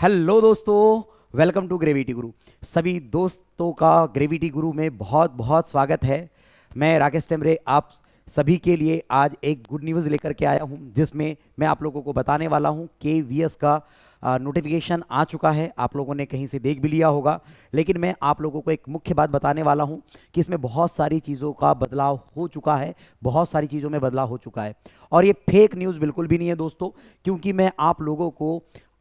Hello दोस्तों, welcome to gravity गुरु। सभी दोस्तों का ग्रेविटी गुरु में बहुत बहुत स्वागत है। मैं राकेश टेमरे आप सभी के लिए आज एक गुड न्यूज़ लेकर के आया हूं, जिसमें मैं आप लोगों को बताने वाला हूं KVS का नोटिफिकेशन आ चुका है। आप लोगों ने कहीं से देख भी लिया होगा, लेकिन मैं आप लोगों को एक मुख्य बात बताने वाला हूं कि इसमें बहुत सारी चीज़ों का बदलाव हो चुका है, बहुत सारी चीज़ों में बदलाव हो चुका है। और ये फेक न्यूज़ बिल्कुल भी नहीं है दोस्तों, क्योंकि मैं आप लोगों को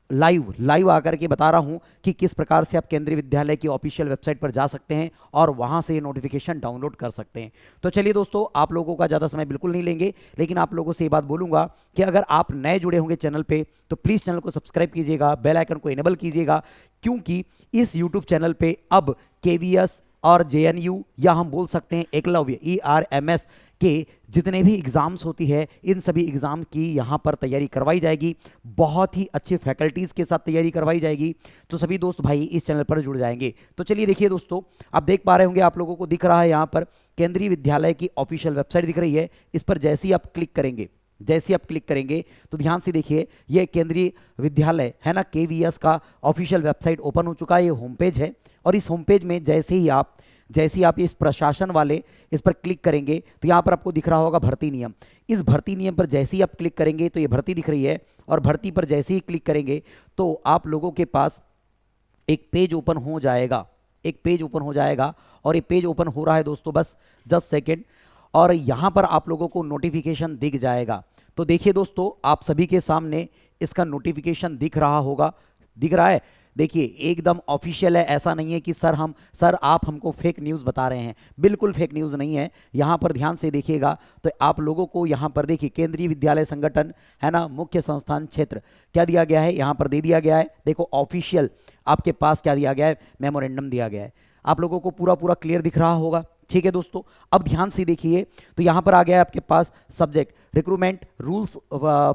लाइव आकर के बता रहा हूं कि किस प्रकार से आप केंद्रीय विद्यालय की ऑफिशियल वेबसाइट पर जा सकते हैं और वहां से ये नोटिफिकेशन डाउनलोड कर सकते हैं। तो चलिए दोस्तों, आप लोगों का ज़्यादा समय बिल्कुल नहीं लेंगे, लेकिन आप लोगों से ये बात बोलूंगा कि अगर आप नए जुड़े होंगे चैनल पे तो प्लीज़ चैनल को सब्सक्राइब कीजिएगा, बेल आइकन को इनेबल कीजिएगा, क्योंकि इस यूट्यूब चैनल पे अब KVS और JNU, या हम बोल सकते हैं एकलव्य ERMS के जितने भी एग्ज़ाम्स होती है, इन सभी एग्ज़ाम की यहाँ पर तैयारी करवाई जाएगी। बहुत ही अच्छे फैकल्टीज़ के साथ तैयारी करवाई जाएगी। तो सभी दोस्त भाई इस चैनल पर जुड़ जाएंगे। तो चलिए देखिए दोस्तों, आप देख पा रहे होंगे, आप लोगों को दिख रहा है यहाँ पर केंद्रीय विद्यालय की ऑफिशियल वेबसाइट दिख रही है। इस पर जैसे ही आप क्लिक करेंगे, तो ध्यान से देखिए, ये केंद्रीय विद्यालय है ना, KVS का ऑफिशियल वेबसाइट ओपन हो चुका है। ये होम पेज है, और इस होम पेज में जैसे ही आप इस प्रशासन वाले इस पर क्लिक करेंगे तो यहाँ पर आपको दिख रहा होगा भर्ती नियम। इस भर्ती नियम पर जैसे ही आप क्लिक करेंगे तो ये भर्ती दिख रही है, और भर्ती पर जैसे ही क्लिक करेंगे तो आप लोगों के पास एक पेज ओपन हो जाएगा। और ये पेज ओपन हो रहा है दोस्तों, बस जस्ट सेकेंड। और यहाँ पर आप लोगों को नोटिफिकेशन दिख जाएगा। तो देखिए दोस्तों, आप सभी के सामने इसका नोटिफिकेशन दिख रहा है। देखिए, एकदम ऑफिशियल है। ऐसा नहीं है कि सर आप हमको फेक न्यूज़ बता रहे हैं। बिल्कुल फेक न्यूज़ नहीं है। यहाँ पर ध्यान से देखिएगा तो आप लोगों को यहाँ पर देखिए, केंद्रीय विद्यालय संगठन है ना, मुख्य संस्थान क्षेत्र क्या दिया गया है, यहाँ पर दे दिया गया है। देखो ऑफिशियल आपके पास क्या दिया गया है, मेमोरेंडम दिया गया है। आप लोगों को पूरा क्लियर दिख रहा होगा। ठीक है दोस्तों, अब ध्यान से देखिए, तो यहाँ पर आ गया है आपके पास subject recruitment rules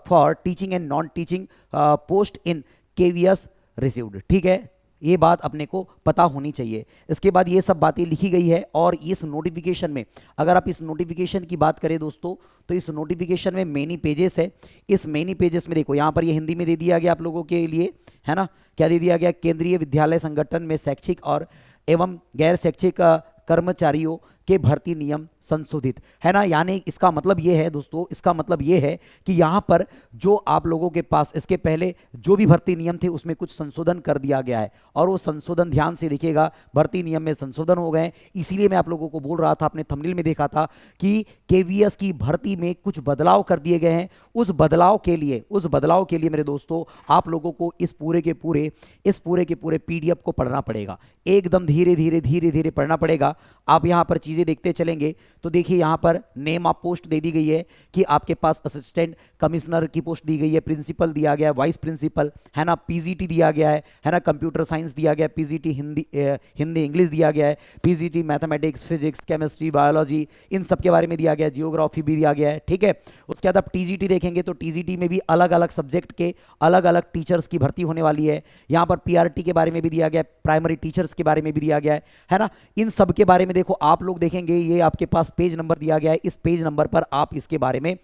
for teaching and non teaching post in KVS received. ठीक है, ये बात अपने को पता होनी चाहिए। इसके बाद ये सब बातें लिखी गई है, और इस नोटिफिकेशन में अगर आप इस नोटिफिकेशन की बात करें दोस्तों, तो इस नोटिफिकेशन में मेनी पेजेस है। इस मेनी पेजेस में देखो, यहाँ पर ये हिंदी में दे दिया गया आप लोगों के लिए, है ना। क्या दे दिया गया, केंद्रीय विद्यालय संगठन में शैक्षिक और एवं गैर शैक्षिक कर्मचारियों के भर्ती नियम संशोधित, है ना। यानी इसका मतलब ये है दोस्तों, इसका मतलब ये है कि यहाँ पर जो आप लोगों के पास इसके पहले जो भी भर्ती नियम थे उसमें कुछ संशोधन कर दिया गया है, और वो संशोधन ध्यान से देखिएगा, भर्ती नियम में संशोधन हो गए। इसीलिए मैं आप लोगों को बोल रहा था, अपने थंबनेल में देखा था कि KVS की भर्ती में कुछ बदलाव कर दिए गए हैं। उस बदलाव के लिए मेरे दोस्तों, आप लोगों को इस पूरे के पूरे PDF को पढ़ना पड़ेगा। एकदम धीरे धीरे पढ़ना पड़ेगा। आप यहाँ पर चीजें देखते चलेंगे तो देखिए, यहाँ पर नेम ऑफ पोस्ट दे दी गई है कि आपके पास असिस्टेंट कमिश्नर की पोस्ट दी गई है, प्रिंसिपल दिया गया है, वाइस प्रिंसिपल है ना, PGT दिया गया है ना, कंप्यूटर साइंस दिया गया है, PGT हिंदी इंग्लिश दिया गया है, PGT mathematics physics chemistry biology, इन सब के बारे में दिया गया है, जियोग्राफी भी दिया गया है। ठीक है, उसके बाद आप TGT देखेंगे तो TGT में भी अलग अलग सब्जेक्ट के अलग अलग टीचर्स की भर्ती होने वाली है। यहाँ पर PRT के बारे में भी दिया गया है, प्राइमरी टीचर्स के बारे में भी दिया गया है ना। इन सब के बारे में देखो, आप लोग देखेंगे, ये आपके पास पेज नंबर दिया गया है। इस पेज नंबर पर आप इसके बारे में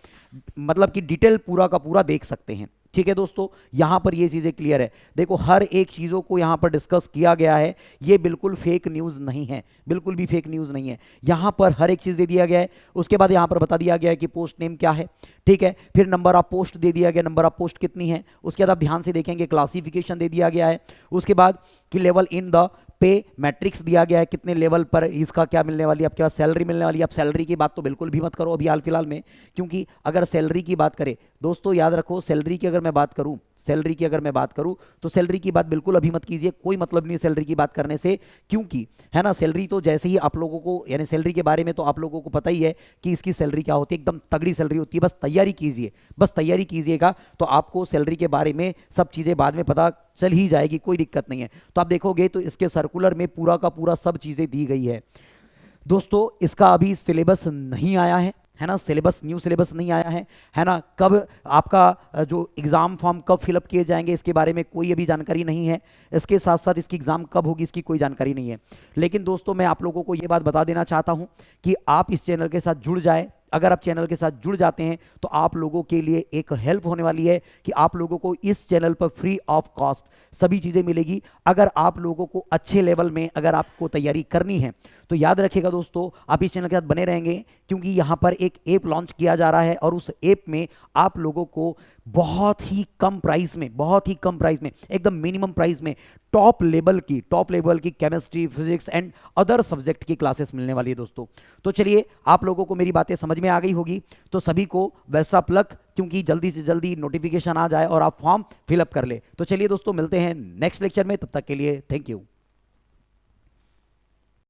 मतलब कि डिटेल पूरा का पूरा देख सकते हैं। ठीक है दोस्तों, यहां पर ये चीजें क्लियर है। देखो, हर एक चीजों को यहां पर डिस्कस किया गया है। ये बिल्कुल फेक न्यूज नहीं है, बिल्कुल भी फेक न्यूज नहीं है। यहां पर हर एक चीज दे दिया गया है। उसके बाद यहां पर बता दिया गया है कि पोस्ट नेम क्या है। ठीक है, फिर नंबर ऑफ पोस्ट दे दिया गया, नंबर ऑफ पोस्ट कितनी है। उसके बाद आप ध्यान से देखेंगे, क्लासिफिकेशन दे दिया गया है। उसके बाद कि level in the pay matrix दिया गया है, कितने लेवल पर इसका क्या मिलने वाली है, आपके पास सैलरी मिलने वाली है। आप सैलरी की बात तो बिल्कुल भी मत करो अभी हाल फिलहाल में, क्योंकि अगर सैलरी की बात करें दोस्तों, याद रखो, सैलरी की अगर मैं बात करूं तो सैलरी की बात बिल्कुल अभी मत कीजिए। कोई मतलब नहीं सैलरी की बात करने से, क्योंकि है ना, सैलरी तो जैसे ही आप लोगों को, यानी सैलरी के बारे में तो आप लोगों को पता ही है कि इसकी सैलरी क्या होती है, एकदम तगड़ी सैलरी होती है। बस तैयारी कीजिएगा तो आपको सैलरी के बारे में सब चीज़ें बाद में पता चल ही जाएगी, कोई दिक्कत नहीं है। तो आप देखोगे तो इसके सर्कुलर में पूरा का पूरा सब चीज़ें दी गई है दोस्तों। इसका अभी सिलेबस नहीं आया है ना, न्यू सिलेबस नहीं आया है ना। कब आपका जो एग्ज़ाम फॉर्म कब फिलअप किए जाएंगे, इसके बारे में कोई अभी जानकारी नहीं है। इसके साथ साथ इसकी एग्ज़ाम कब होगी, इसकी कोई जानकारी नहीं है। लेकिन दोस्तों, मैं आप लोगों को ये बात बता देना चाहता हूँ कि आप इस चैनल के साथ जुड़ जाए, अगर आप चैनल के साथ जुड़ जाते हैं तो आप लोगों के लिए एक हेल्प होने वाली है कि आप लोगों को इस चैनल पर फ्री ऑफ कॉस्ट सभी चीज़ें मिलेगी। अगर आप लोगों को अच्छे लेवल में अगर आपको तैयारी करनी है तो याद रखिएगा दोस्तों, आप इस चैनल के साथ बने रहेंगे क्योंकि यहाँ पर एक ऐप लॉन्च किया जा रहा है और उस ऐप में आप लोगों को बहुत ही कम प्राइस में, बहुत ही कम प्राइस में, एकदम मिनिमम प्राइस में टॉप लेवल की chemistry, physics and other subject की क्लासेस मिलने वाली है दोस्तों। तो चलिए, आप लोगों को मेरी बातें समझ में आ गई होगी, तो सभी को बेस्ट ऑफ लक, क्योंकि जल्दी से जल्दी नोटिफिकेशन आ जाए और आप फॉर्म फिलअप कर ले। तो चलिए दोस्तों, मिलते हैं नेक्स्ट लेक्चर में, तब तक के लिए थैंक यू।